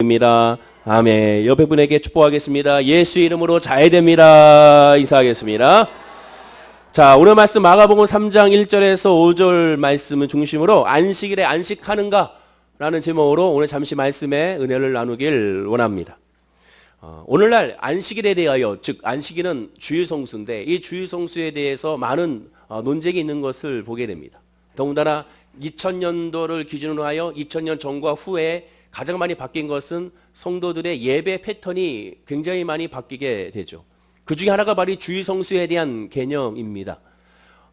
됩니다. 아멘. 옆에 분에게 축복하겠습니다. 예수 이름으로 잘 됩니다. 인사하겠습니다. 자, 오늘 말씀 마가복음 3장 1절에서 5절 말씀을 중심으로 안식일에 안식하는가? 라는 제목으로 오늘 잠시 말씀의 은혜를 나누길 원합니다. 오늘날 안식일에 대하여, 즉 안식일은 주일성수인데 이 주일성수에 대해서 많은 논쟁이 있는 것을 보게 됩니다. 더군다나 2000년도를 기준으로 하여 2000년 전과 후에 가장 많이 바뀐 것은 성도들의 예배 패턴이 굉장히 많이 바뀌게 되죠. 그 중에 하나가 바로 주일성수에 대한 개념입니다.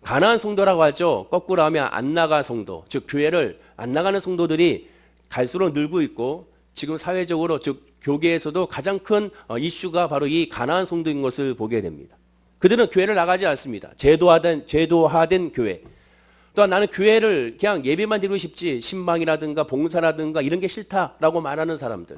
가나안 성도라고 하죠. 거꾸로 하면 안 나가 성도, 즉 교회를 안 나가는 성도들이 갈수록 늘고 있고, 지금 사회적으로 즉 교계에서도 가장 큰 이슈가 바로 이 가나안 성도인 것을 보게 됩니다. 그들은 교회를 나가지 않습니다. 제도화된 교회. 또한 나는 교회를 그냥 예배만 드리고 싶지 신방이라든가 봉사라든가 이런 게 싫다라고 말하는 사람들.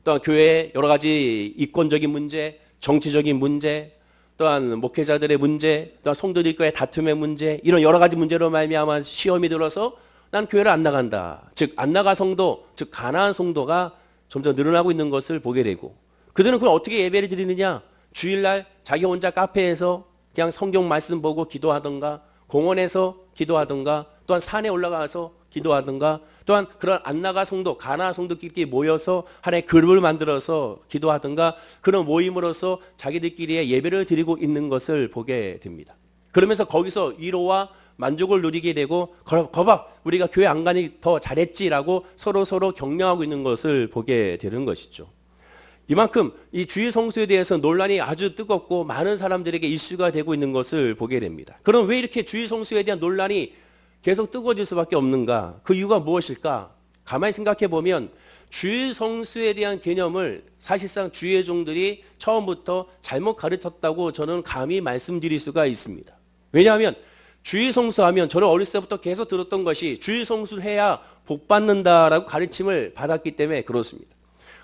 또한 교회의 여러 가지 이권적인 문제, 정치적인 문제, 또한 목회자들의 문제, 또한 성도들과의 다툼의 문제, 이런 여러 가지 문제로 말미암아 시험이 들어서 난 교회를 안 나간다. 즉 안 나가 성도, 즉 가나안 성도가 점점 늘어나고 있는 것을 보게 되고, 그들은 그럼 어떻게 예배를 드리느냐? 주일날 자기 혼자 카페에서 그냥 성경 말씀 보고 기도하던가, 공원에서 기도하던가, 또한 산에 올라가서 기도하던가, 또한 그런 안 나가 성도, 가나안 성도끼리 모여서 하나의 그룹을 만들어서 기도하던가, 그런 모임으로서 자기들끼리의 예배를 드리고 있는 것을 보게 됩니다. 그러면서 거기서 위로와 만족을 누리게 되고, 거봐 우리가 교회 안 가니 더 잘했지라고 서로 격려하고 있는 것을 보게 되는 것이죠. 이만큼 이 주일 성수에 대해서 논란이 아주 뜨겁고 많은 사람들에게 이슈가 되고 있는 것을 보게 됩니다. 그럼 왜 이렇게 주일 성수에 대한 논란이 계속 뜨거워질 수밖에 없는가? 그 이유가 무엇일까? 가만히 생각해 보면 주일 성수에 대한 개념을 사실상 주의 종들이 처음부터 잘못 가르쳤다고 저는 감히 말씀드릴 수가 있습니다. 왜냐하면 주일 성수하면 저는 어렸을 때부터 계속 들었던 것이 주일 성수를 해야 복 받는다라고 가르침을 받았기 때문에 그렇습니다.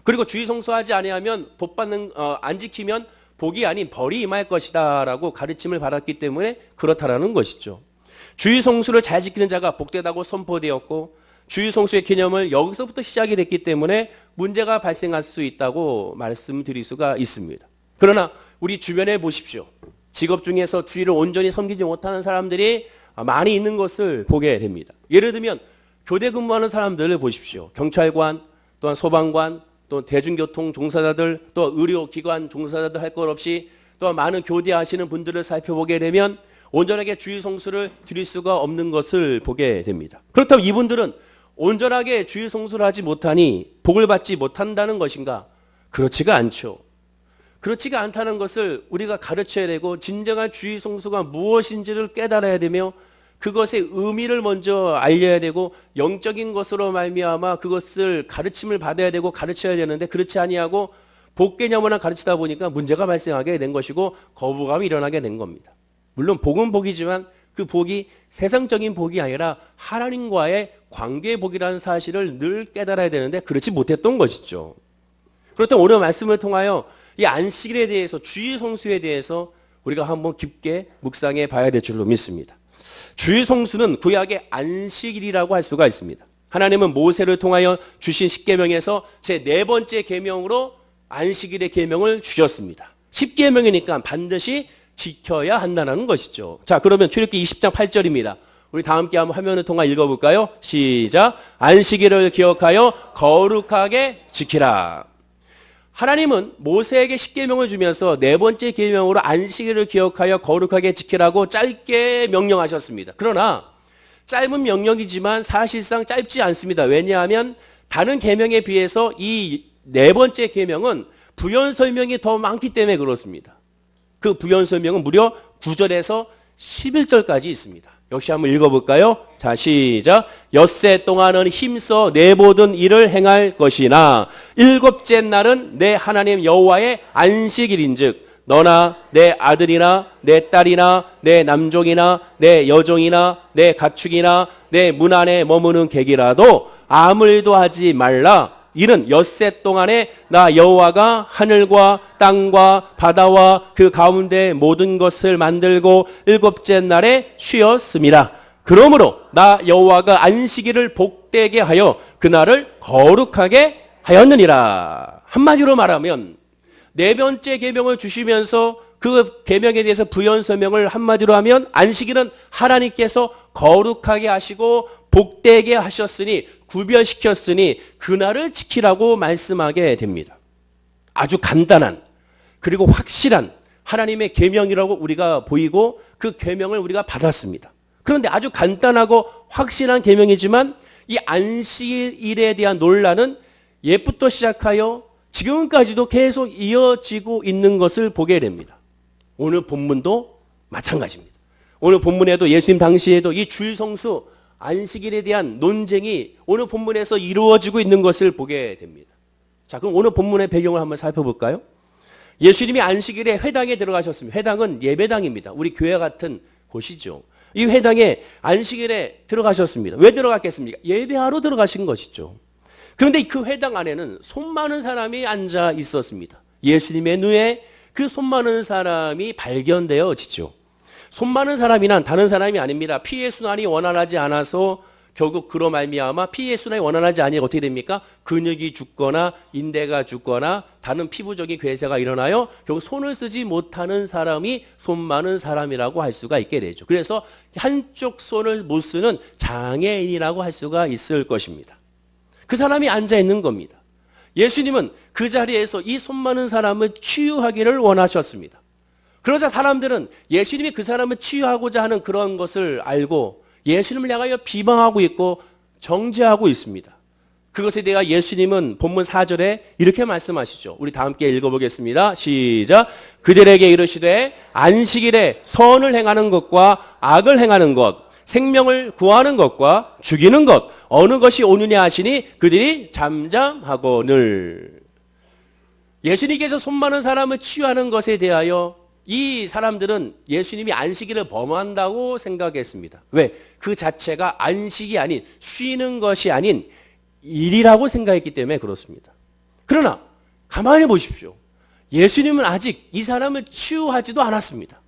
그리고 주일 성수하지 아니하면 복 받는 안 지키면 복이 아닌 벌이 임할 것이다라고 가르침을 받았기 때문에 그렇다라는 것이죠. 주일 성수를 잘 지키는 자가 복되다고 선포되었고, 주일 성수의 개념을 여기서부터 시작이 됐기 때문에 문제가 발생할 수 있다고 말씀드릴 수가 있습니다. 그러나 우리 주변에 보십시오. 직업 중에서 주일을 온전히 섬기지 못하는 사람들이 많이 있는 것을 보게 됩니다. 예를 들면 교대 근무하는 사람들을 보십시오. 경찰관, 또한 소방관, 또 대중교통 종사자들, 또 의료기관 종사자들 할 것 없이 또한 많은 교대하시는 분들을 살펴보게 되면 온전하게 주일 성수를 드릴 수가 없는 것을 보게 됩니다. 그렇다면 이분들은 온전하게 주일 성수를 하지 못하니 복을 받지 못한다는 것인가? 그렇지가 않죠. 그렇지가 않다는 것을 우리가 가르쳐야 되고, 진정한 주일 성수가 무엇인지를 깨달아야 되며, 그것의 의미를 먼저 알려야 되고, 영적인 것으로 말미암아 그것을 가르침을 받아야 되고 가르쳐야 되는데, 그렇지 아니하고 복 개념을 가르치다 보니까 문제가 발생하게 된 것이고 거부감이 일어나게 된 겁니다. 물론 복은 복이지만 그 복이 세상적인 복이 아니라 하나님과의 관계의 복이라는 사실을 늘 깨달아야 되는데 그렇지 못했던 것이죠. 그렇다면 오늘 말씀을 통하여 이 안식일에 대해서, 주일 성수에 대해서 우리가 한번 깊게 묵상해 봐야 될 줄로 믿습니다. 주일 성수는 구약의 안식일이라고 할 수가 있습니다. 하나님은 모세를 통하여 주신 십계명에서 제 네 번째 계명으로 안식일의 계명을 주셨습니다. 십계명이니까 반드시 지켜야 한다는 것이죠. 자, 그러면 출애굽기 20장 8절입니다. 우리 다 함께 한번 화면을 통해 읽어볼까요? 시작. 안식일을 기억하여 거룩하게 지키라. 하나님은 모세에게 십계명을 주면서 네 번째 계명으로 안식일을 기억하여 거룩하게 지키라고 짧게 명령하셨습니다. 그러나 짧은 명령이지만 사실상 짧지 않습니다. 왜냐하면 다른 계명에 비해서 이 네 번째 계명은 부연 설명이 더 많기 때문에 그렇습니다. 그 부연 설명은 무려 9절에서 11절까지 있습니다. 역시 한번 읽어볼까요? 자, 시작. 엿새 동안은 힘써 내 모든 일을 행할 것이나 일곱째 날은 내 하나님 여호와의 안식일인즉 너나 내 아들이나 내 딸이나 내 남종이나 내 여종이나 내 가축이나 내 문 안에 머무는 객이라도 아무 일도 하지 말라. 이는 엿새 동안에 나 여호와가 하늘과 땅과 바다와 그 가운데 모든 것을 만들고 일곱째 날에 쉬었음이라. 그러므로 나 여호와가 안식일을 복되게 하여 그날을 거룩하게 하였느니라. 한마디로 말하면 네 번째 계명을 주시면서 그 계명에 대해서 부연 설명을 한마디로 하면 안식일은 하나님께서 거룩하게 하시고 복되게 하셨으니 구별시켰으니 그날을 지키라고 말씀하게 됩니다. 아주 간단한 그리고 확실한 하나님의 계명이라고 우리가 보이고 그 계명을 우리가 받았습니다. 그런데 아주 간단하고 확실한 계명이지만 이 안식일에 대한 논란은 옛부터 시작하여 지금까지도 계속 이어지고 있는 것을 보게 됩니다. 오늘 본문도 마찬가지입니다. 오늘 본문에도 예수님 당시에도 이 주일성수 안식일에 대한 논쟁이 오늘 본문에서 이루어지고 있는 것을 보게 됩니다. 자, 그럼 오늘 본문의 배경을 한번 살펴볼까요? 예수님이 안식일에 회당에 들어가셨습니다. 회당은 예배당입니다. 우리 교회 같은 곳이죠. 이 회당에 안식일에 들어가셨습니다. 왜 들어갔겠습니까? 예배하러 들어가신 것이죠. 그런데 그 회당 안에는 손 많은 사람이 앉아 있었습니다. 예수님의 눈에 그 손 많은 사람이 발견되어지죠. 손 많은 사람이란 다른 사람이 아닙니다. 피의 순환이 원활하지 않아서 결국 그로 말미암아 피의 순환이 원활하지 않으니 어떻게 됩니까? 근육이 죽거나 인대가 죽거나 다른 피부적인 괴사가 일어나요. 결국 손을 쓰지 못하는 사람이 손 많은 사람이라고 할 수가 있게 되죠. 그래서 한쪽 손을 못 쓰는 장애인이라고 할 수가 있을 것입니다. 그 사람이 앉아 있는 겁니다. 예수님은 그 자리에서 이 손 많은 사람을 치유하기를 원하셨습니다. 그러자 사람들은 예수님이 그 사람을 치유하고자 하는 그런 것을 알고 예수님을 향하여 비방하고 있고 정죄하고 있습니다. 그것에 대해 예수님은 본문 4절에 이렇게 말씀하시죠. 우리 다 함께 읽어보겠습니다. 시작. 그들에게 이르시되 안식일에 선을 행하는 것과 악을 행하는 것, 생명을 구하는 것과 죽이는 것 어느 것이 옳으냐 하시니 그들이 잠잠하거늘. 예수님께서 손 많은 사람을 치유하는 것에 대하여 이 사람들은 예수님이 안식일을 범한다고 생각했습니다. 왜? 그 자체가 안식이 아닌 쉬는 것이 아닌 일이라고 생각했기 때문에 그렇습니다. 그러나 가만히 보십시오. 예수님은 아직 이 사람을 치유하지도 않았습니다.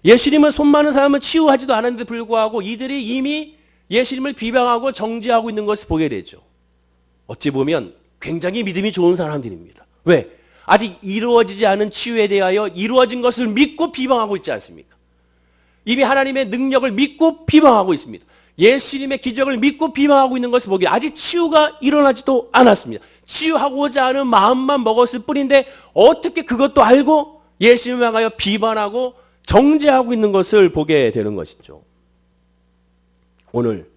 예수님은 손 많은 사람을 치유하지도 않았는데 불구하고 이들이 이미 예수님을 비방하고 정죄하고 있는 것을 보게 되죠. 어찌 보면 굉장히 믿음이 좋은 사람들입니다. 왜? 아직 이루어지지 않은 치유에 대하여 이루어진 것을 믿고 비방하고 있지 않습니까? 이미 하나님의 능력을 믿고 비방하고 있습니다. 예수님의 기적을 믿고 비방하고 있는 것을 보기에 아직 치유가 일어나지도 않았습니다. 치유하고자 하는 마음만 먹었을 뿐인데 어떻게 그것도 알고 예수님을 향하여 비방하고 정죄하고 있는 것을 보게 되는 것이죠. 오늘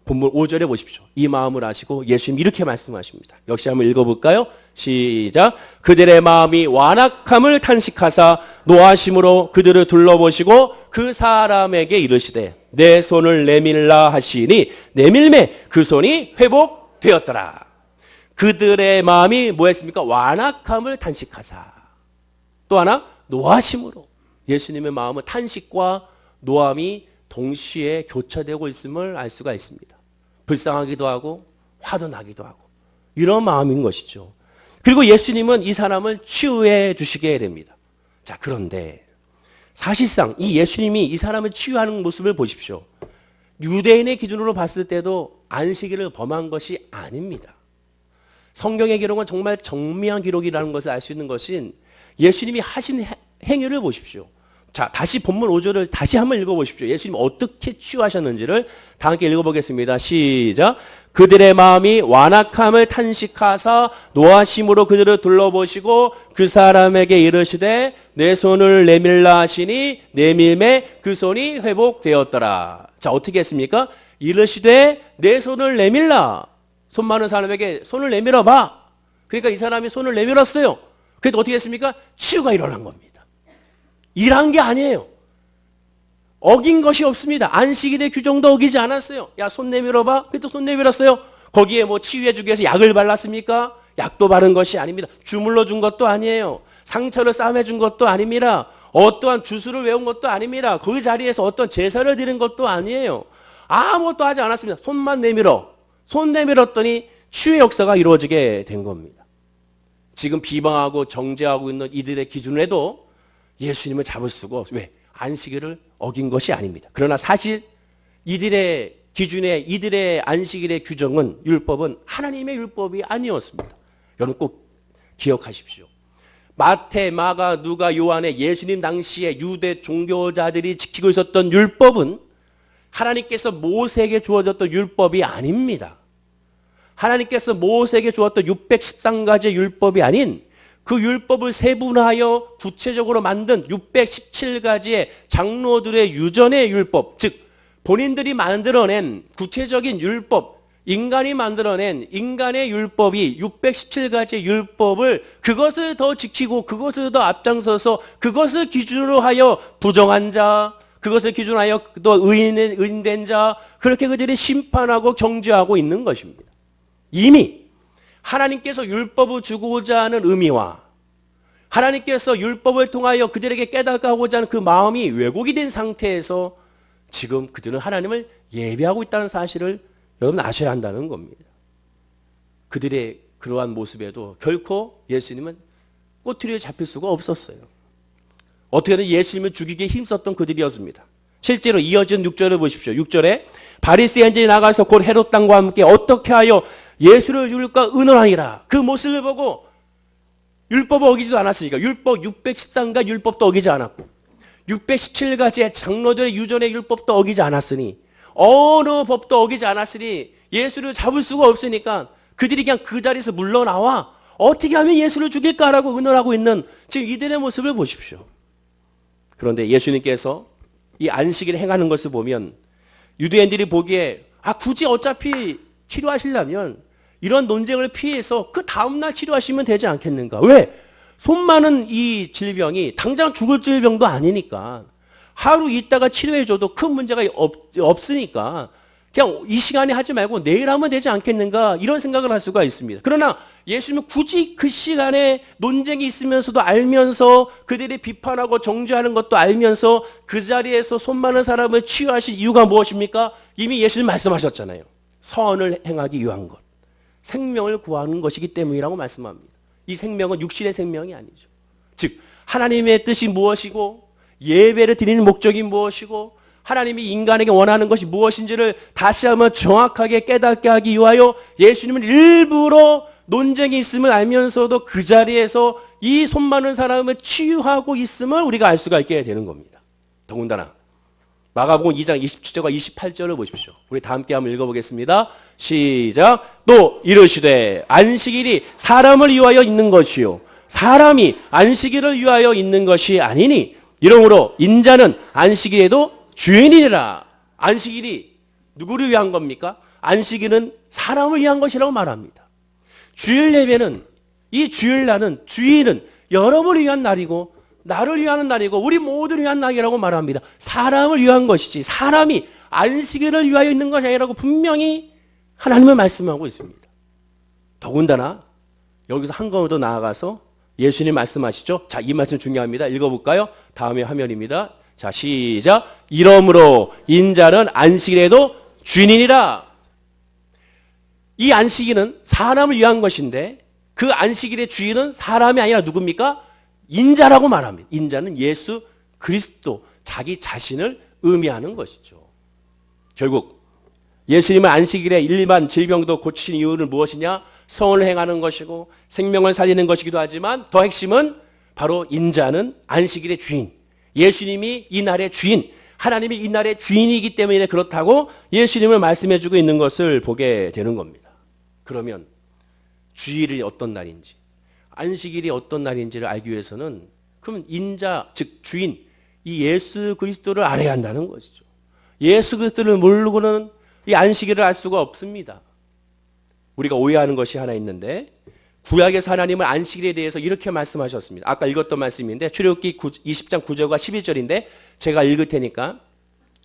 본문 5절에 보십시오. 이 마음을 아시고 예수님 이렇게 말씀하십니다. 역시 한번 읽어볼까요? 시작. 그들의 마음이 완악함을 탄식하사 노하심으로 그들을 둘러보시고 그 사람에게 이르시되 내 손을 내밀라 하시니 내밀매 그 손이 회복되었더라. 그들의 마음이 뭐였습니까? 완악함을 탄식하사. 또 하나 노하심으로. 예수님의 마음은 탄식과 노함이 동시에 교차되고 있음을 알 수가 있습니다. 불쌍하기도 하고 화도 나기도 하고 이런 마음인 것이죠. 그리고 예수님은 이 사람을 치유해 주시게 됩니다. 자, 그런데 사실상 이 예수님이 이 사람을 치유하는 모습을 보십시오. 유대인의 기준으로 봤을 때도 안식일을 범한 것이 아닙니다. 성경의 기록은 정말 정밀한 기록이라는 것을 알 수 있는 것인 예수님이 하신 행위를 보십시오. 자, 다시 본문 5절을 다시 한번 읽어보십시오. 예수님 어떻게 치유하셨는지를 다 함께 읽어보겠습니다. 시작. 그들의 마음이 완악함을 탄식하사 노하심으로 그들을 둘러보시고 그 사람에게 이르시되 내 손을 내밀라 하시니 내밀매 그 손이 회복되었더라. 자, 어떻게 했습니까? 이르시되 내 손을 내밀라. 손 많은 사람에게 손을 내밀어 봐. 그러니까 이 사람이 손을 내밀었어요. 그래도 어떻게 했습니까? 치유가 일어난 겁니다. 일한 게 아니에요. 어긴 것이 없습니다. 안식일의 규정도 어기지 않았어요. 야, 손 내밀어봐. 그래도 손 내밀었어요. 거기에 뭐 치유해주기 위해서 약을 발랐습니까? 약도 바른 것이 아닙니다. 주물러 준 것도 아니에요. 상처를 싸매준 것도 아닙니다. 어떠한 주술을 외운 것도 아닙니다. 그 자리에서 어떤 제사를 드린 것도 아니에요. 아무것도 하지 않았습니다. 손만 내밀어. 손 내밀었더니 치유의 역사가 이루어지게 된 겁니다. 지금 비방하고 정죄하고 있는 이들의 기준에도 예수님을 잡을 수가 없어요. 왜? 안식일을 어긴 것이 아닙니다. 그러나 사실 이들의 기준의 이들의 안식일의 규정은 율법은 하나님의 율법이 아니었습니다. 여러분 꼭 기억하십시오. 마태, 마가, 누가, 요한의 예수님 당시에 유대 종교자들이 지키고 있었던 율법은 하나님께서 모세에게 주어졌던 율법이 아닙니다. 하나님께서 모세에게 주었던 613가지의 율법이 아닌 그 율법을 세분화하여 구체적으로 만든 617가지의 장로들의 유전의 율법, 즉 본인들이 만들어낸 구체적인 율법, 인간이 만들어낸 인간의 율법이 617가지의 율법을 그것을 더 지키고 그것을 더 앞장서서 그것을 기준으로 하여 부정한 자, 그것을 기준으로 하여 또 의인된 자, 그렇게 그들이 심판하고 정죄하고 있는 것입니다. 이미 하나님께서 율법을 주고자 하는 의미와 하나님께서 율법을 통하여 그들에게 깨닫게 하고자 하는 그 마음이 왜곡이 된 상태에서 지금 그들은 하나님을 예배하고 있다는 사실을 여러분 아셔야 한다는 겁니다. 그들의 그러한 모습에도 결코 예수님은 꼬투리에 잡힐 수가 없었어요. 어떻게든 예수님을 죽이기에 힘썼던 그들이었습니다. 실제로 이어진 6절을 보십시오. 6절에 바리새인들이 나가서 곧 헤롯 당과 함께 어떻게 하여 예수를 죽일까 의논하니라. 그 모습을 보고 율법을 어기지도 않았으니까 율법 613가 율법도 어기지 않았고 617가지의 장로들의 유전의 율법도 어기지 않았으니 어느 법도 어기지 않았으니 예수를 잡을 수가 없으니까 그들이 그냥 그 자리에서 물러나와 어떻게 하면 예수를 죽일까라고 의논하고 있는 지금 이들의 모습을 보십시오. 그런데 예수님께서 이 안식일을 행하는 것을 보면 유대인들이 보기에 굳이 어차피 치료하시려면 이런 논쟁을 피해서 그 다음날 치료하시면 되지 않겠는가. 왜? 손 많은 이 질병이 당장 죽을 질병도 아니니까 하루 있다가 치료해줘도 큰 문제가 없으니까 그냥 이 시간에 하지 말고 내일 하면 되지 않겠는가 이런 생각을 할 수가 있습니다. 그러나 예수님은 굳이 그 시간에 논쟁이 있으면서도 알면서 그들이 비판하고 정죄하는 것도 알면서 그 자리에서 손 많은 사람을 치유하실 이유가 무엇입니까? 이미 예수님 말씀하셨잖아요. 선을 행하기 위한 것. 생명을 구하는 것이기 때문이라고 말씀합니다. 이 생명은 육신의 생명이 아니죠. 즉 하나님의 뜻이 무엇이고 예배를 드리는 목적이 무엇이고 하나님이 인간에게 원하는 것이 무엇인지를 다시 한번 정확하게 깨닫게 하기 위하여 예수님은 일부러 논쟁이 있음을 알면서도 그 자리에서 이 손 많은 사람을 치유하고 있음을 우리가 알 수가 있게 되는 겁니다. 더군다나 마가복음 2장 27절과 28절을 보십시오. 우리 다 함께 한번 읽어보겠습니다. 시작. 또 이르시되 안식일이 사람을 위하여 있는 것이요 사람이 안식일을 위하여 있는 것이 아니니 이러므로 인자는 안식일에도 주인이라. 안식일이 누구를 위한 겁니까? 안식일은 사람을 위한 것이라고 말합니다. 주일 예배는 이 주일날은 주일은 여러분을 위한 날이고 나를 위한 날이고 우리 모두를 위한 날이라고 말합니다. 사람을 위한 것이지 사람이 안식일을 위하여 있는 것이 아니라고 분명히 하나님은 말씀하고 있습니다. 더군다나 여기서 한 걸음 더 나아가서 예수님 말씀하시죠. 자, 이 말씀 중요합니다. 읽어볼까요? 다음에 화면입니다. 자, 시작. 이러므로 인자는 안식일에도 주인이니라. 이 안식일은 사람을 위한 것인데 그 안식일의 주인은 사람이 아니라 누굽니까? 인자라고 말합니다. 인자는 예수 그리스도 자기 자신을 의미하는 것이죠. 결국 예수님은 안식일에 일반 질병도 고치신 이유는 무엇이냐? 성을 행하는 것이고 생명을 살리는 것이기도 하지만 더 핵심은 바로 인자는 안식일의 주인. 예수님이 이 날의 주인, 하나님이 이 날의 주인이기 때문에 그렇다고 예수님을 말씀해주고 있는 것을 보게 되는 겁니다. 그러면 주일이 어떤 날인지 안식일이 어떤 날인지를 알기 위해서는 그럼 인자 즉 주인 이 예수 그리스도를 알아야 한다는 것이죠. 예수 그리스도를 모르고는 이 안식일을 알 수가 없습니다. 우리가 오해하는 것이 하나 있는데 구약에서 하나님은 안식일에 대해서 이렇게 말씀하셨습니다. 아까 읽었던 말씀인데 출애굽기 20장 9절과 11절인데 제가 읽을 테니까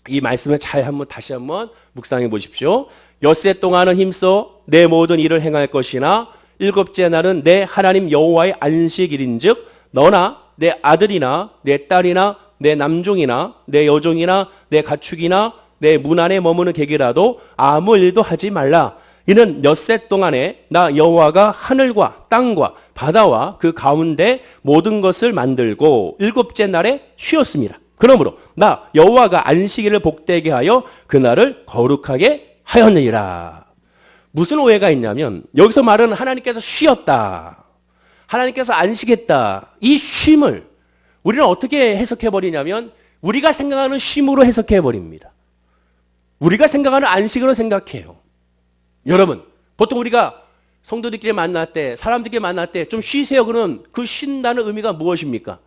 이 말씀을 잘 다시 한번 묵상해 보십시오. 엿새 동안은 힘써 내 모든 일을 행할 것이나 일곱째 날은 내 하나님 여호와의 안식일인즉 너나 내 아들이나 내 딸이나 내 남종이나 내 여종이나 내 가축이나 내 문 안에 머무는 객이라도 아무 일도 하지 말라. 이는 엿새 동안에 나 여호와가 하늘과 땅과 바다와 그 가운데 모든 것을 만들고 일곱째 날에 쉬었습니다. 그러므로 나 여호와가 안식일을 복되게 하여 그날을 거룩하게 하였느니라. 무슨 오해가 있냐면 여기서 말은 하나님께서 쉬었다. 하나님께서 안식했다. 이 쉼을 우리는 어떻게 해석해버리냐면 우리가 생각하는 쉼으로 해석해버립니다. 우리가 생각하는 안식으로 생각해요. 여러분, 보통 우리가 성도들끼리 만날 때, 사람들끼리 만날 때 좀 쉬세요. 그러면 그 쉰다는 의미가 무엇입니까?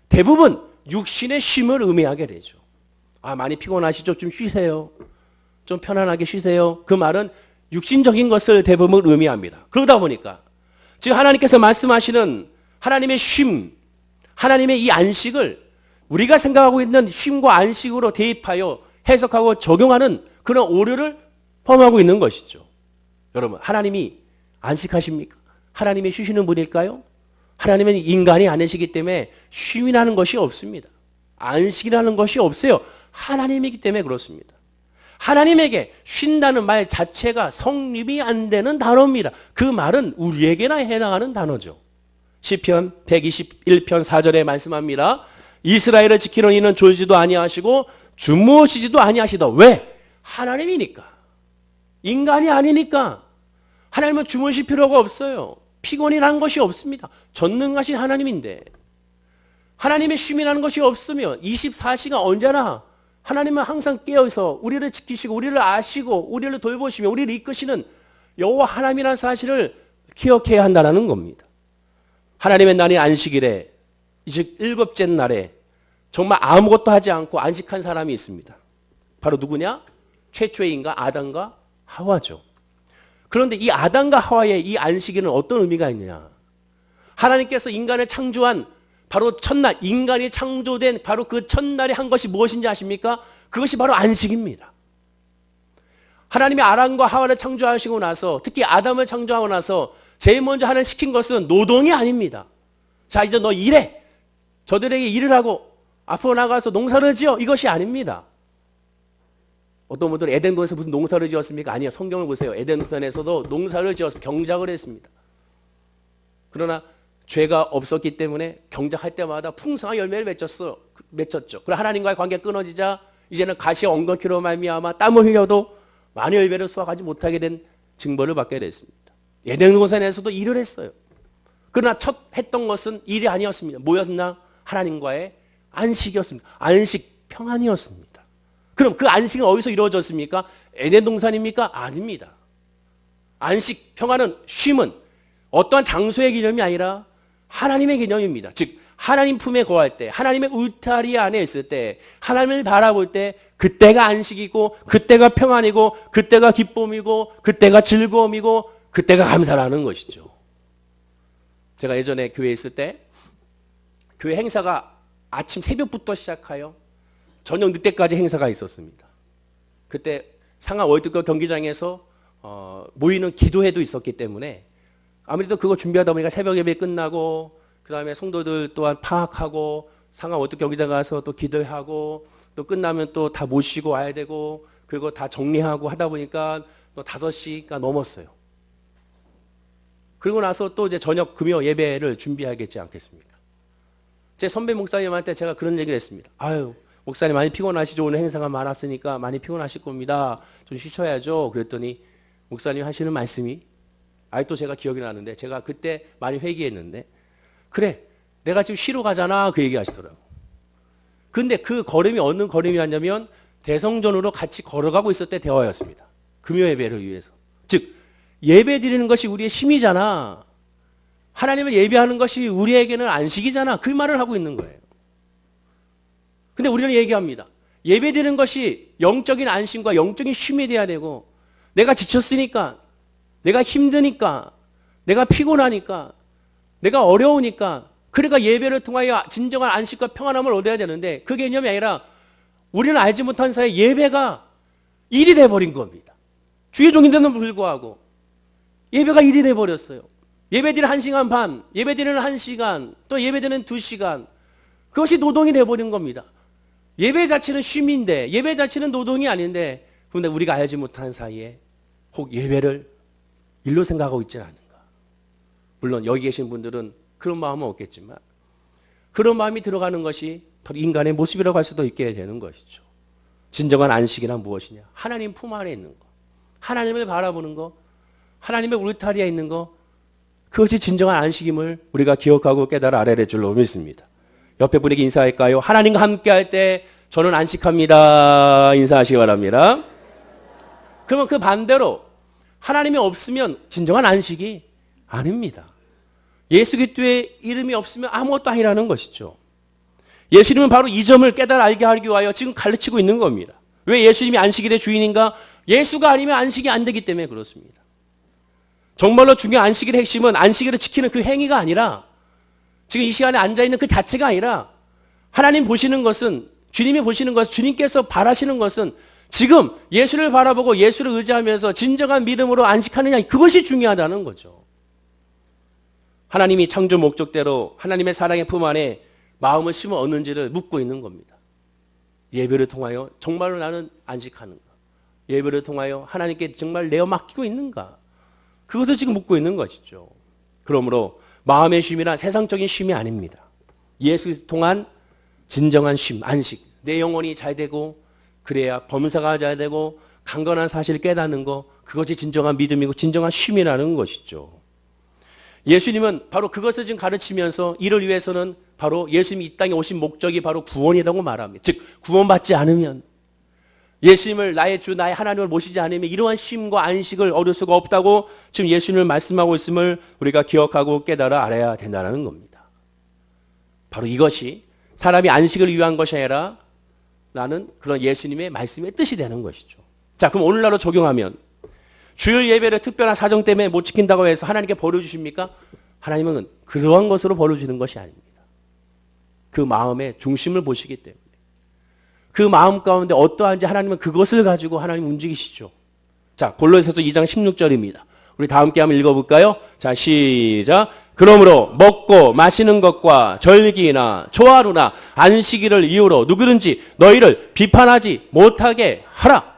대부분 육신의 쉼을 의미하게 되죠. 아, 많이 피곤하시죠? 좀 쉬세요. 좀 편안하게 쉬세요. 그 말은 육신적인 것을 대부분 의미합니다. 그러다 보니까 지금 하나님께서 말씀하시는 하나님의 쉼, 하나님의 이 안식을 우리가 생각하고 있는 쉼과 안식으로 대입하여 해석하고 적용하는 그런 오류를 범하고 있는 것이죠. 여러분, 하나님이 안식하십니까? 하나님이 쉬시는 분일까요? 하나님은 인간이 아니시기 때문에 쉼이라는 것이 없습니다. 안식이라는 것이 없어요. 하나님이기 때문에 그렇습니다. 하나님에게 쉰다는 말 자체가 성립이 안 되는 단어입니다. 그 말은 우리에게나 해당하는 단어죠. 시편 121편 4절에 말씀합니다. 이스라엘을 지키는 이는 졸지도 아니하시고 주무시지도 아니하시다. 왜? 하나님이니까. 인간이 아니니까. 하나님은 주무실 필요가 없어요. 피곤이라는 것이 없습니다. 전능하신 하나님인데 하나님의 쉼이라는 것이 없으면 24시간 언제나 하나님은 항상 깨어서 우리를 지키시고 우리를 아시고 우리를 돌보시며 우리를 이끄시는 여호와 하나님이라는 사실을 기억해야 한다는 겁니다. 하나님의 날이 안식일에 즉 일곱째 날에 정말 아무것도 하지 않고 안식한 사람이 있습니다. 바로 누구냐? 최초의 인간 아담과 하와죠. 그런데 이 아담과 하와의 이 안식일은 어떤 의미가 있느냐? 하나님께서 인간을 창조한 바로 첫날, 인간이 창조된 바로 그 첫날에 한 것이 무엇인지 아십니까? 그것이 바로 안식입니다. 하나님이 아담과 하와를 창조하시고 나서 특히 아담을 창조하고 나서 제일 먼저 하나님 시킨 것은 노동이 아닙니다. 자, 이제 너 일해. 저들에게 일을 하고 앞으로 나가서 농사를 지어. 이것이 아닙니다. 어떤 분들은 에덴 동산에서 무슨 농사를 지었습니까? 아니요. 성경을 보세요. 에덴 동산에서도 농사를 지어서 경작을 했습니다. 그러나 죄가 없었기 때문에 경작할 때마다 풍성한 열매를 맺혔죠. 그리고 하나님과의 관계가 끊어지자 이제는 가시와 엉겅퀴로 말미암아 땀을 흘려도 많은 열매를 수확하지 못하게 된 징벌을 받게 됐습니다. 에덴 동산에서도 일을 했어요. 그러나 첫 했던 것은 일이 아니었습니다. 뭐였나? 하나님과의 안식이었습니다. 안식, 평안이었습니다. 그럼 그 안식은 어디서 이루어졌습니까? 에덴 동산입니까? 아닙니다. 안식, 평안은, 쉼은 어떠한 장소의 개념이 아니라 하나님의 개념입니다. 즉 하나님 품에 거할 때, 하나님의 울타리 안에 있을 때, 하나님을 바라볼 때 그때가 안식이고 그때가 평안이고 그때가 기쁨이고 그때가 즐거움이고 그때가 감사라는 것이죠. 제가 예전에 교회에 있을 때 교회 행사가 아침 새벽부터 시작하여 저녁 늦게까지 행사가 있었습니다. 그때 상하 월드컵 경기장에서 모이는 기도회도 있었기 때문에 아무래도 그거 준비하다 보니까 새벽 예배 끝나고 그 다음에 성도들 또한 파악하고 상하 월드컵 경기장 가서 또 기도하고 또 끝나면 또 다 모시고 와야 되고 그리고 다 정리하고 하다 보니까 또 5시가 넘었어요. 그리고 나서 또 이제 저녁 금요 예배를 준비하겠지 않겠습니까? 제 선배 목사님한테 제가 그런 얘기를 했습니다. 아유, 목사님 많이 피곤하시죠? 오늘 행사가 많았으니까 많이 피곤하실 겁니다. 좀 쉬셔야죠. 그랬더니 목사님 하시는 말씀이 아직도 제가 기억이 나는데 제가 그때 많이 회개했는데 그래, 내가 지금 쉬러 가잖아. 그 얘기 하시더라고요. 근데 그 걸음이 어느 걸음이었냐면 대성전으로 같이 걸어가고 있을 때 대화였습니다. 금요 예배를 위해서. 즉 예배 드리는 것이 우리의 힘이잖아. 하나님을 예배하는 것이 우리에게는 안식이잖아. 그 말을 하고 있는 거예요. 근데 우리는 얘기합니다. 예배 드리는 것이 영적인 안심과 영적인 쉼이 돼야 되고 내가 지쳤으니까, 내가 힘드니까, 내가 피곤하니까, 내가 어려우니까 그러니까 예배를 통하여 진정한 안식과 평안함을 얻어야 되는데 그 개념이 아니라 우리는 알지 못한 사이에 예배가 일이 돼버린 겁니다. 주의 종인데도 불구하고 예배가 일이 돼버렸어요. 예배드리는 1시간 반, 예배드리는 1시간, 또 예배드리는 2시간 그것이 노동이 돼버린 겁니다. 예배 자체는 쉼인데 예배 자체는 노동이 아닌데 그런데 우리가 알지 못한 사이에 혹 예배를 일로 생각하고 있지는 않은가. 물론 여기 계신 분들은 그런 마음은 없겠지만 그런 마음이 들어가는 것이 바로 인간의 모습이라고 할 수도 있게 되는 것이죠. 진정한 안식이란 무엇이냐? 하나님 품 안에 있는 것, 하나님을 바라보는 것, 하나님의 울타리에 있는 것, 그것이 진정한 안식임을 우리가 기억하고 깨달아 알아야 될 줄로 믿습니다. 옆에 분에게 인사할까요? 하나님과 함께 할 때 저는 안식합니다. 인사하시기 바랍니다. 그러면 그 반대로 하나님이 없으면 진정한 안식이 아닙니다. 예수 그리스도의 이름이 없으면 아무것도 아니라는 것이죠. 예수님은 바로 이 점을 깨달아 알게 하기 위하여 지금 가르치고 있는 겁니다. 왜 예수님이 안식일의 주인인가? 예수가 아니면 안식이 안 되기 때문에 그렇습니다. 정말로 중요한 안식일의 핵심은 안식일을 지키는 그 행위가 아니라 지금 이 시간에 앉아있는 그 자체가 아니라 하나님 보시는 것은 주님이 보시는 것은 주님께서 바라시는 것은 지금 예수를 바라보고 예수를 의지하면서 진정한 믿음으로 안식하느냐 그것이 중요하다는 거죠. 하나님이 창조 목적대로 하나님의 사랑의 품 안에 마음을 심어 얻는지를 묻고 있는 겁니다. 예배를 통하여 정말로 나는 안식하는가? 예배를 통하여 하나님께 정말 내어 맡기고 있는가? 그것을 지금 묻고 있는 것이죠. 그러므로 마음의 쉼이란 세상적인 쉼이 아닙니다. 예수 통한 진정한 쉼, 안식. 내 영혼이 잘 되고 그래야 범사가 잘 되고 강건한 사실을 깨닫는 것, 그것이 진정한 믿음이고 진정한 쉼이라는 것이죠. 예수님은 바로 그것을 지금 가르치면서 이를 위해서는 바로 예수님이 이 땅에 오신 목적이 바로 구원이라고 말합니다. 즉 구원받지 않으면 예수님을 나의 주 나의 하나님을 모시지 않으면 이러한 쉼과 안식을 얻을 수가 없다고 지금 예수님을 말씀하고 있음을 우리가 기억하고 깨달아 알아야 된다는 겁니다. 바로 이것이 사람이 안식을 위한 것이 아니라 나는 그런 예수님의 말씀의 뜻이 되는 것이죠. 자, 그럼 오늘날로 적용하면 주일 예배를 특별한 사정 때문에 못 지킨다고 해서 하나님께 벌을 주십니까? 하나님은 그러한 것으로 벌을 주는 것이 아닙니다. 그 마음의 중심을 보시기 때문에 그 마음 가운데 어떠한지 하나님은 그것을 가지고 하나님 움직이시죠. 자, 골로새서 2장 16절입니다. 우리 다 함께 한번 읽어볼까요? 자, 시작. 그러므로 먹고 마시는 것과 절기나 초하루나 안식일을 이유로 누구든지 너희를 비판하지 못하게 하라.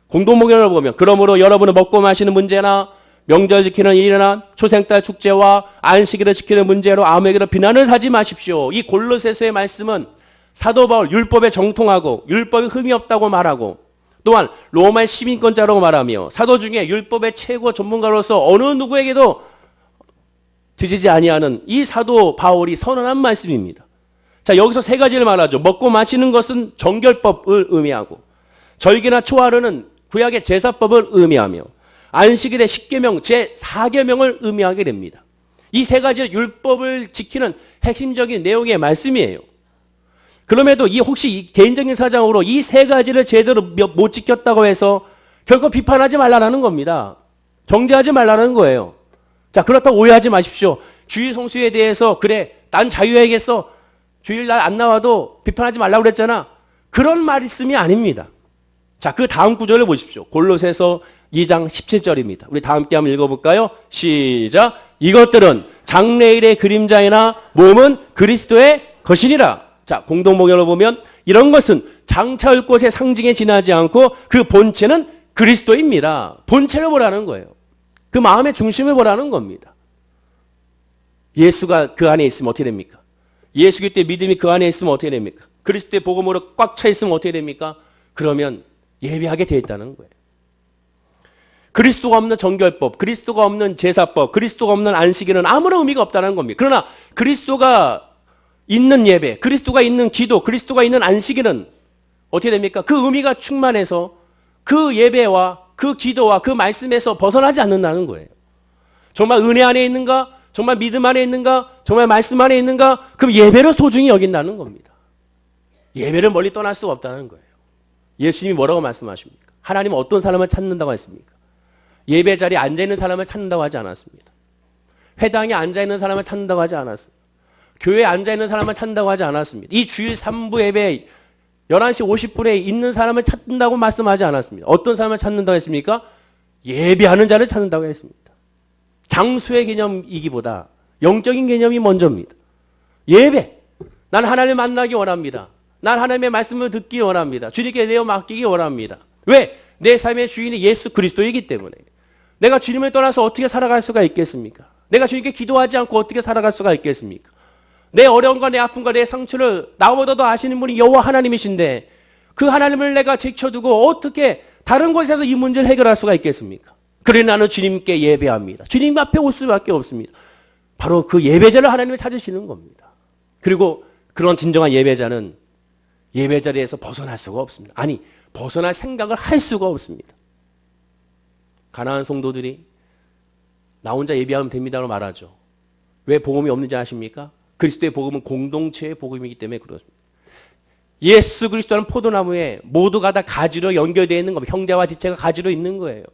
공동목욕을 보면 그러므로 여러분은 먹고 마시는 문제나 명절 지키는 일이나 초생달 축제와 안식일을 지키는 문제로 아무에게도 비난을 하지 마십시오. 이 골로새서의 말씀은 사도 바울 율법에 정통하고 율법이 흠이 없다고 말하고 또한 로마의 시민권자라고 말하며 사도 중에 율법의 최고 전문가로서 어느 누구에게도 뒤지지 아니하는 이 사도 바울이 선언한 말씀입니다. 자, 여기서 세 가지를 말하죠. 먹고 마시는 것은 정결법을 의미하고 절기나 초하루는 구약의 제사법을 의미하며 안식일의 10계명 제4계명을 의미하게 됩니다. 이 세 가지 율법을 지키는 핵심적인 내용의 말씀이에요. 그럼에도 혹시 개인적인 사정으로 이 세 가지를 제대로 못 지켰다고 해서 결코 비판하지 말라는 겁니다. 정죄하지 말라는 거예요. 자, 그렇다고 오해하지 마십시오. 주일 성수에 대해서 그래 난 자유해야겠어. 주일날 안 나와도 비판하지 말라고 그랬잖아. 그런 말씀이 아닙니다. 자, 그 다음 구절을 보십시오. 골로새서 2장 17절입니다. 우리 다 함께 한번 읽어볼까요? 시작. 이것들은 장래일의 그림자이나 몸은 그리스도의 것이니라. 자, 공동목욕을 보면 이런 것은 장차올 것의 상징에 지나지 않고 그 본체는 그리스도입니다. 본체를 보라는 거예요. 그 마음의 중심을 보라는 겁니다. 예수가 그 안에 있으면 어떻게 됩니까? 예수 그리스도의 믿음이 그 안에 있으면 어떻게 됩니까? 그리스도의 복음으로 꽉 차 있으면 어떻게 됩니까? 그러면 예배하게 되어 있다는 거예요. 그리스도가 없는 정결법, 그리스도가 없는 제사법, 그리스도가 없는 안식일은 아무런 의미가 없다는 겁니다. 그러나 그리스도가 있는 예배, 그리스도가 있는 기도, 그리스도가 있는 안식일은 어떻게 됩니까? 그 의미가 충만해서 그 예배와 그 기도와 그 말씀에서 벗어나지 않는다는 거예요. 정말 은혜 안에 있는가? 정말 믿음 안에 있는가? 정말 말씀 안에 있는가? 그럼 예배를 소중히 여긴다는 겁니다. 예배를 멀리 떠날 수가 없다는 거예요. 예수님이 뭐라고 말씀하십니까? 하나님은 어떤 사람을 찾는다고 했습니까? 예배 자리에 앉아있는 사람을 찾는다고 하지 않았습니다. 회당에 앉아있는 사람을 찾는다고 하지 않았습니다. 교회에 앉아있는 사람을 찾는다고 하지 않았습니다. 이 주일 3부 예배 11시 50분에 있는 사람을 찾는다고 말씀하지 않았습니다. 어떤 사람을 찾는다고 했습니까? 예배하는 자를 찾는다고 했습니다. 장소의 개념이기보다 영적인 개념이 먼저입니다. 예배. 난 하나님을 만나기 원합니다. 난 하나님의 말씀을 듣기 원합니다. 주님께 내어 맡기기 원합니다. 왜? 내 삶의 주인이 예수 그리스도이기 때문에. 내가 주님을 떠나서 어떻게 살아갈 수가 있겠습니까? 내가 주님께 기도하지 않고 어떻게 살아갈 수가 있겠습니까? 내 어려움과 내 아픔과 내 상처를 나보다도 아시는 분이 여호와 하나님이신데 그 하나님을 내가 제쳐두고 어떻게 다른 곳에서 이 문제를 해결할 수가 있겠습니까? 그래 나는 주님께 예배합니다. 주님 앞에 올 수밖에 없습니다. 바로 그 예배자를 하나님이 찾으시는 겁니다. 그리고 그런 진정한 예배자는 예배 자리에서 벗어날 수가 없습니다. 아니, 벗어날 생각을 할 수가 없습니다. 가난한 성도들이 나 혼자 예배하면 됩니다라고 말하죠. 왜 복음이 없는지 아십니까? 그리스도의 복음은 공동체의 복음이기 때문에 그렇습니다. 예수 그리스도는 포도나무에 모두가 다 가지로 연결되어 있는 겁니다. 형제와 지체가 가지로 있는 거예요.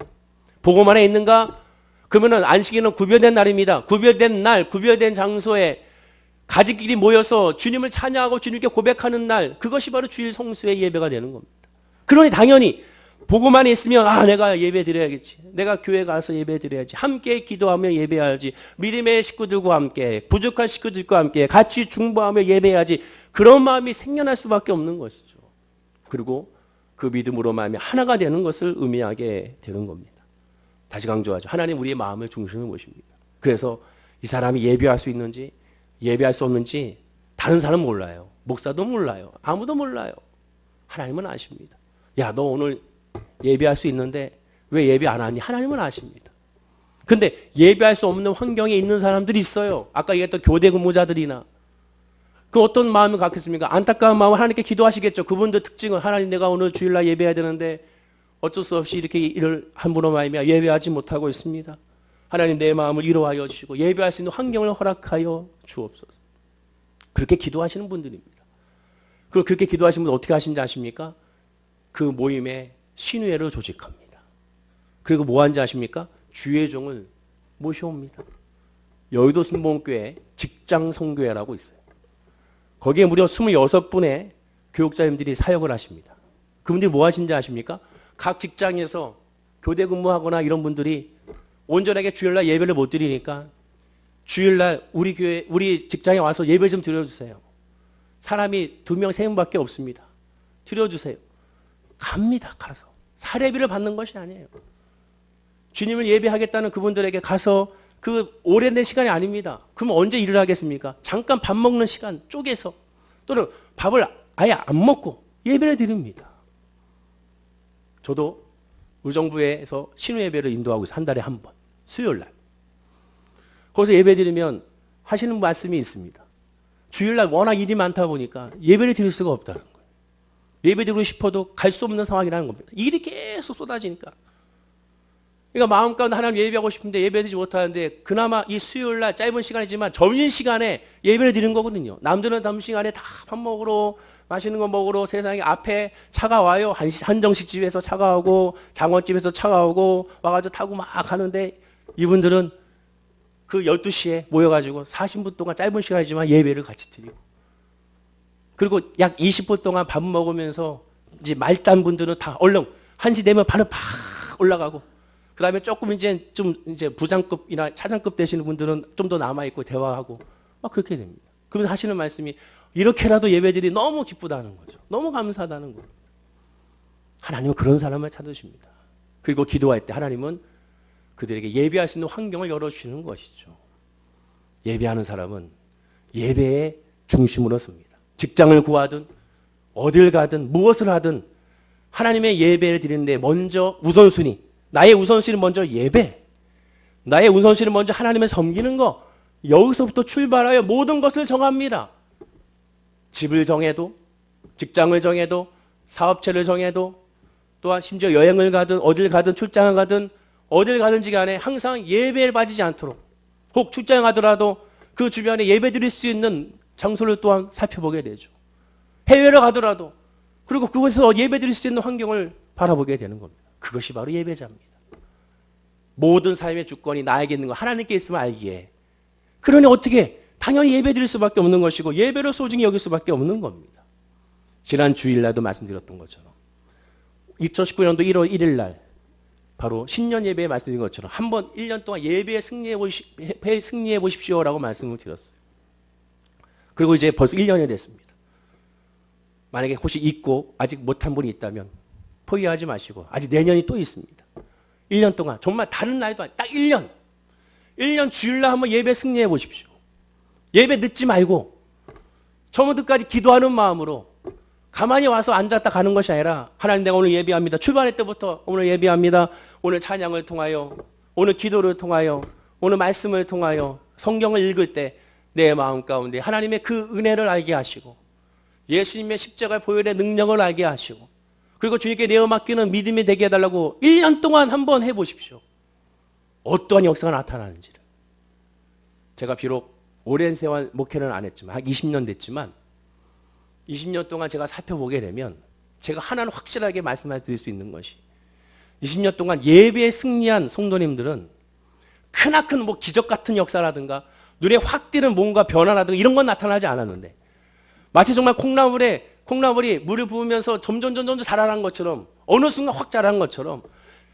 복음 안에 있는가? 그러면은 안식일은 구별된 날입니다. 구별된 날, 구별된 장소에 가지끼리 모여서 주님을 찬양하고 주님께 고백하는 날, 그것이 바로 주일 성수의 예배가 되는 겁니다. 그러니 당연히 복음 안에 있으면 내가 예배 드려야겠지. 내가 교회 가서 예배 드려야지. 함께 기도하며 예배해야지. 믿음의 식구들과 함께, 부족한 식구들과 함께 같이 중보하며 예배해야지. 그런 마음이 생겨날 수밖에 없는 것이죠. 그리고 그 믿음으로 마음이 하나가 되는 것을 의미하게 되는 겁니다. 다시 강조하죠. 하나님 우리의 마음을 중심에 모십니다. 그래서 이 사람이 예배할 수 있는지 예배할 수 없는지 다른 사람은 몰라요. 목사도 몰라요. 아무도 몰라요. 하나님은 아십니다. 야, 너 오늘 예배할 수 있는데 왜 예배 안 하니? 하나님은 아십니다. 근데 예배할 수 없는 환경에 있는 사람들이 있어요. 아까 얘기했던 교대 근무자들이나. 그 어떤 마음을 갖겠습니까? 안타까운 마음을 하나님께 기도하시겠죠. 그분들 특징은 하나님 내가 오늘 주일날 예배해야 되는데 어쩔 수 없이 이렇게 일을 함부로 말미암아 예배하지 못하고 있습니다. 하나님 내 마음을 위로하여 주시고 예배할 수 있는 환경을 허락하여 주옵소서. 그렇게 기도하시는 분들입니다. 그리고 그렇게 기도하시는 분 어떻게 하시는지 아십니까? 그 모임에 신우회를 조직합니다. 그리고 뭐 하는지 아십니까? 주의 종을 모셔옵니다. 여의도 순복음교회 직장 선교회라고 있어요. 거기에 무려 26분의 교육자님들이 사역을 하십니다. 그분들이 뭐 하시는지 아십니까? 각 직장에서 교대 근무하거나 이런 분들이 온전하게 주일날 예배를 못 드리니까 주일날 우리 교회, 우리 직장에 와서 예배 좀 드려주세요. 사람이 2명, 3명밖에 없습니다. 드려주세요. 갑니다. 가서. 사례비를 받는 것이 아니에요. 주님을 예배하겠다는 그분들에게 가서 그 오랜 시간이 아닙니다. 그럼 언제 일을 하겠습니까? 잠깐 밥 먹는 시간 쪼개서 또는 밥을 아예 안 먹고 예배를 드립니다. 저도 의정부에서 신우예배를 인도하고 있어요. 한 달에 한 번. 수요일날. 거기서 예배 드리면 하시는 말씀이 있습니다. 주일날 워낙 일이 많다 보니까 예배를 드릴 수가 없다는 거예요. 예배 드리고 싶어도 갈 수 없는 상황이라는 겁니다. 일이 계속 쏟아지니까. 그러니까 마음 가운데 하나님 예배하고 싶은데 예배드리지 못하는데 그나마 이 수요일날 짧은 시간이지만 점심시간에 예배를 드리는 거거든요. 남들은 점심시간에 다 밥 먹으러 맛있는 거 먹으러 세상에 앞에 차가 와요. 한정식집에서 차가 오고 장원집에서 차가 오고 와가지고 타고 막 가는데 이분들은 그 12시에 모여가지고 40분 동안 짧은 시간이지만 예배를 같이 드리고 그리고 약 20분 동안 밥 먹으면서 이제 말단 분들은 다 얼른 1시 되면 바로 팍 올라가고 그 다음에 조금 이제 좀 이제 부장급이나 차장급 되시는 분들은 좀 더 남아있고 대화하고 막 그렇게 됩니다. 그러면서 하시는 말씀이 이렇게라도 예배들이 너무 기쁘다는 거죠. 너무 감사하다는 거예요. 하나님은 그런 사람을 찾으십니다. 그리고 기도할 때 하나님은 그들에게 예배할 수 있는 환경을 열어주시는 것이죠. 예배하는 사람은 예배의 중심으로 섭니다. 직장을 구하든 어딜 가든 무엇을 하든 하나님의 예배를 드리는데 먼저 우선순위 나의 우선순위는 먼저 예배 나의 우선순위는 먼저 하나님을 섬기는 거 여기서부터 출발하여 모든 것을 정합니다. 집을 정해도 직장을 정해도 사업체를 정해도 또한 심지어 여행을 가든 어딜 가든 출장을 가든 어딜 가든지 간에 항상 예배를 빠지지 않도록 혹 출장을 가더라도 그 주변에 예배 드릴 수 있는 장소를 또한 살펴보게 되죠. 해외를 가더라도 그리고 그곳에서 예배 드릴 수 있는 환경을 바라보게 되는 겁니다. 그것이 바로 예배자입니다. 모든 삶의 주권이 나에게 있는 거 하나님께 있으면 알기에 그러니 어떻게 당연히 예배 드릴 수밖에 없는 것이고 예배를 소중히 여길 수밖에 없는 겁니다. 지난 주일날도 말씀드렸던 것처럼 2019년도 1월 1일 날 바로 신년 예배에 말씀드린 것처럼 한번 1년 동안 예배에 승리해 보십시오라고 말씀을 드렸어요. 그리고 이제 벌써 1년이 됐습니다. 만약에 혹시 잊고 아직 못한 분이 있다면 포기하지 마시고 아직 내년이 또 있습니다. 1년 동안 정말 다른 날도 아니고 딱 1년 주일날 한번 예배 승리해 보십시오. 예배 늦지 말고 처음부터 끝까지 기도하는 마음으로 가만히 와서 앉았다 가는 것이 아니라 하나님 내가 오늘 예배합니다. 출발할 때부터 오늘 예배합니다. 오늘 찬양을 통하여 오늘 기도를 통하여 오늘 말씀을 통하여 성경을 읽을 때 내 마음 가운데 하나님의 그 은혜를 알게 하시고 예수님의 십자가 보혈의 능력을 알게 하시고 그리고 주님께 내어 맡기는 믿음이 되게 해달라고 1년 동안 한번 해보십시오. 어떠한 역사가 나타나는지를. 제가 비록 오랜 세월 목회는 안 했지만 한 20년 됐지만 20년 동안 제가 살펴보게 되면 제가 하나는 확실하게 말씀을 드릴 수 있는 것이 20년 동안 예배에 승리한 성도님들은 크나큰 뭐 기적 같은 역사라든가 눈에 확 띄는 뭔가 변화라든가 이런 건 나타나지 않았는데 마치 정말 콩나물이 물을 부으면서 점점 자라난 것처럼 어느 순간 확 자라는 것처럼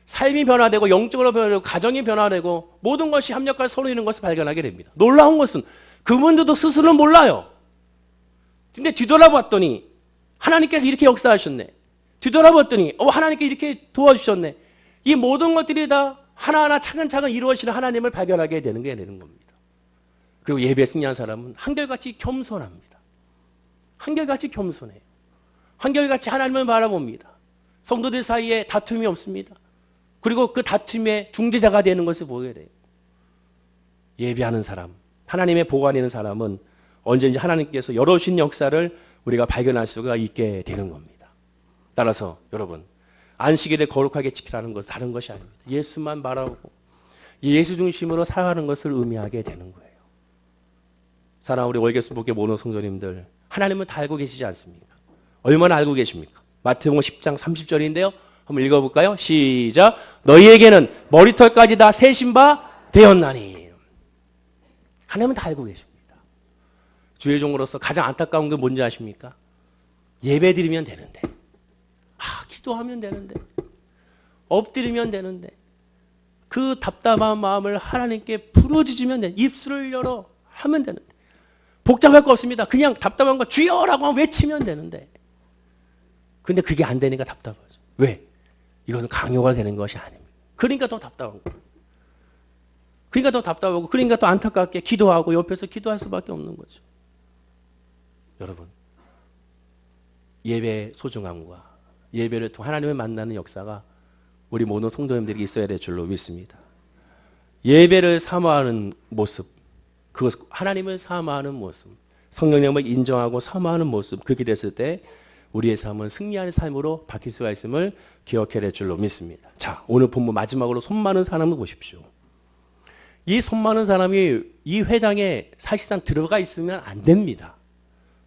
삶이 변화되고 영적으로 변화되고 가정이 변화되고 모든 것이 합력과 서로 있는 것을 발견하게 됩니다. 놀라운 것은 그분들도 스스로는 몰라요. 근데 뒤돌아봤더니 하나님께서 이렇게 역사하셨네. 뒤돌아봤더니 하나님께 이렇게 도와주셨네. 이 모든 것들이 다 하나하나 차근차근 이루어지는 하나님을 발견하게 되는 게 되는 겁니다. 그리고 예배에 승리한 사람은 한결같이 겸손합니다. 한결같이 겸손해요. 한결같이 하나님을 바라봅니다. 성도들 사이에 다툼이 없습니다. 그리고 그 다툼의 중재자가 되는 것을 보게 돼요. 예배하는 사람, 하나님의 보관에 있는 사람은 언제든지 하나님께서 열어주신 역사를 우리가 발견할 수가 있게 되는 겁니다. 따라서 여러분, 안식일을 거룩하게 지키라는 것은 다른 것이 아닙니다. 예수만 바라보고 예수 중심으로 살아가는 것을 의미하게 되는 거예요. 사랑하는 우리 월계수목회 모든 성도님들, 하나님은 다 알고 계시지 않습니까? 얼마나 알고 계십니까? 마태복음 10장 30절인데요. 한번 읽어볼까요? 시작. 너희에게는 머리털까지 다 세신 바 되었나니. 하나님은 다 알고 계십니다. 주의 종으로서 가장 안타까운 게 뭔지 아십니까? 예배 드리면 되는데, 기도하면 되는데, 엎드리면 되는데, 그 답답한 마음을 하나님께 부르짖으면 돼. 입술을 열어 하면 되는데, 복잡할 거 없습니다. 그냥 답답한 거 주여라고 외치면 되는데, 근데 그게 안 되니까 답답하죠. 왜? 이것은 강요가 되는 것이 아닙니다. 그러니까 더 답답한 거예요. 그러니까 더 답답하고, 그러니까 더 안타깝게 기도하고 옆에서 기도할 수밖에 없는 거죠. 여러분, 예배의 소중함과 예배를 통해 하나님을 만나는 역사가 우리 모든 성도님들이 있어야 될 줄로 믿습니다. 예배를 사모하는 모습, 그것 하나님을 사모하는 모습, 성령님을 인정하고 사모하는 모습, 그렇게 됐을 때 우리의 삶은 승리하는 삶으로 바뀔 수가 있음을 기억해야 될 줄로 믿습니다. 자, 오늘 본문 마지막으로 손 많은 사람을 보십시오. 이 손 많은 사람이 이 회당에 사실상 들어가 있으면 안 됩니다.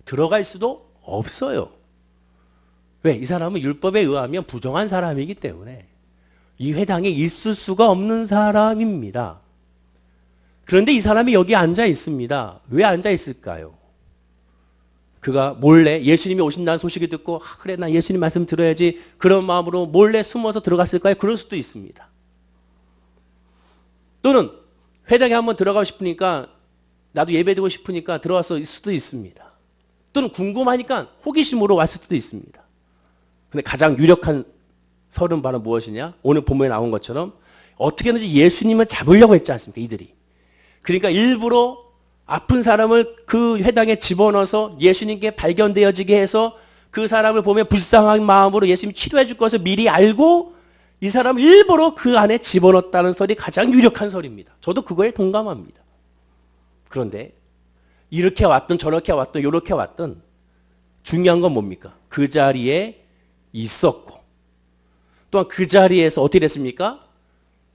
들어갈 수도 없어요. 왜? 이 사람은 율법에 의하면 부정한 사람이기 때문에 이 회당에 있을 수가 없는 사람입니다. 그런데 이 사람이 여기 앉아 있습니다. 왜 앉아 있을까요? 그가 몰래 예수님이 오신다는 소식을 듣고 그래 나 예수님 말씀 들어야지 그런 마음으로 몰래 숨어서 들어갔을까요? 그럴 수도 있습니다. 또는 회당에 한번 들어가고 싶으니까 나도 예배드리고 싶으니까 들어왔을 수도 있습니다. 또는 궁금하니까 호기심으로 왔을 수도 있습니다. 근데 가장 유력한 설은 바로 무엇이냐? 오늘 본문에 나온 것처럼 어떻게든지 예수님을 잡으려고 했지 않습니까? 이들이. 그러니까 일부러 아픈 사람을 그 회당에 집어넣어서 예수님께 발견되어지게 해서 그 사람을 보면 불쌍한 마음으로 예수님이 치료해 줄 것을 미리 알고 이 사람을 일부러 그 안에 집어넣었다는 설이 가장 유력한 설입니다. 저도 그거에 동감합니다. 그런데 이렇게 왔든 저렇게 왔든 이렇게 왔든 중요한 건 뭡니까? 그 자리에 있었고 또한 그 자리에서 어떻게 됐습니까?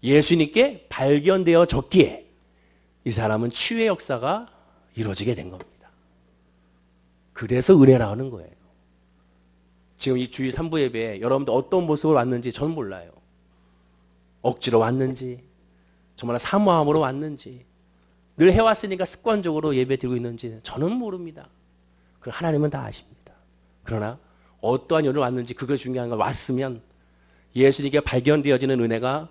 예수님께 발견되어졌기에 이 사람은 치유의 역사가 이루어지게 된 겁니다. 그래서 은혜라는 거예요. 지금 이 주일 3부 예배에 여러분들 어떤 모습으로 왔는지 저는 몰라요. 억지로 왔는지 정말 사모함으로 왔는지 늘 해왔으니까 습관적으로 예배 드리고 있는지 저는 모릅니다. 그럼 하나님은 다 아십니다. 그러나 어떠한 연으로 왔는지 그게 중요한 건 왔으면 예수님께 발견되어지는 은혜가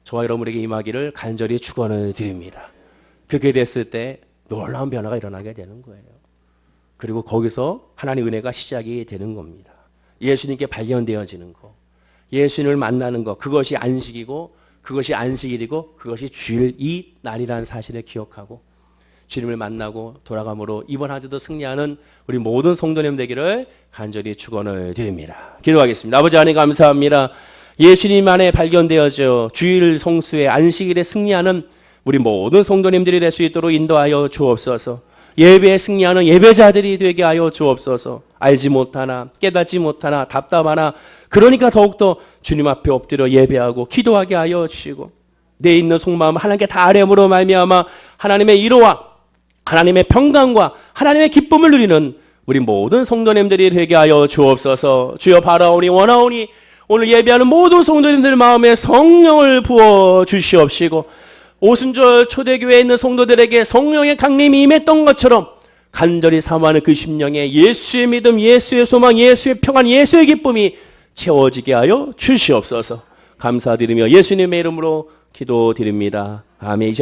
저와 여러분에게 임하기를 간절히 축원을 드립니다. 그렇게 됐을 때 놀라운 변화가 일어나게 되는 거예요. 그리고 거기서 하나님의 은혜가 시작이 되는 겁니다. 예수님께 발견되어지는 거, 예수님을 만나는 거, 그것이 안식이고 그것이 안식일이고 그것이 주일 이 날이라는 사실을 기억하고 주님을 만나고 돌아감으로 이번 한 주도 승리하는 우리 모든 성도님 되기를 간절히 축원을 드립니다. 기도하겠습니다. 아버지 하나님 감사합니다. 예수님 안에 발견되어져 주일 성수의 안식일에 승리하는 우리 모든 성도님들이 될 수 있도록 인도하여 주옵소서. 예배에 승리하는 예배자들이 되게 하여 주옵소서. 알지 못하나 깨닫지 못하나 답답하나 그러니까 더욱더 주님 앞에 엎드려 예배하고 기도하게 하여 주시고 내 있는 속마음 하나님께 다 아뢰므로 말미암아 하나님의 위로와 하나님의 평강과 하나님의 기쁨을 누리는 우리 모든 성도님들이 되게 하여 주옵소서. 주여 바라오니 원하오니 오늘 예배하는 모든 성도님들 마음에 성령을 부어 주시옵시고 오순절 초대교회에 있는 성도들에게 성령의 강림이 임했던 것처럼 간절히 사모하는 그 심령에 예수의 믿음, 예수의 소망, 예수의 평안, 예수의 기쁨이 채워지게 하여 주시옵소서. 감사드리며 예수님의 이름으로 기도드립니다. 아멘.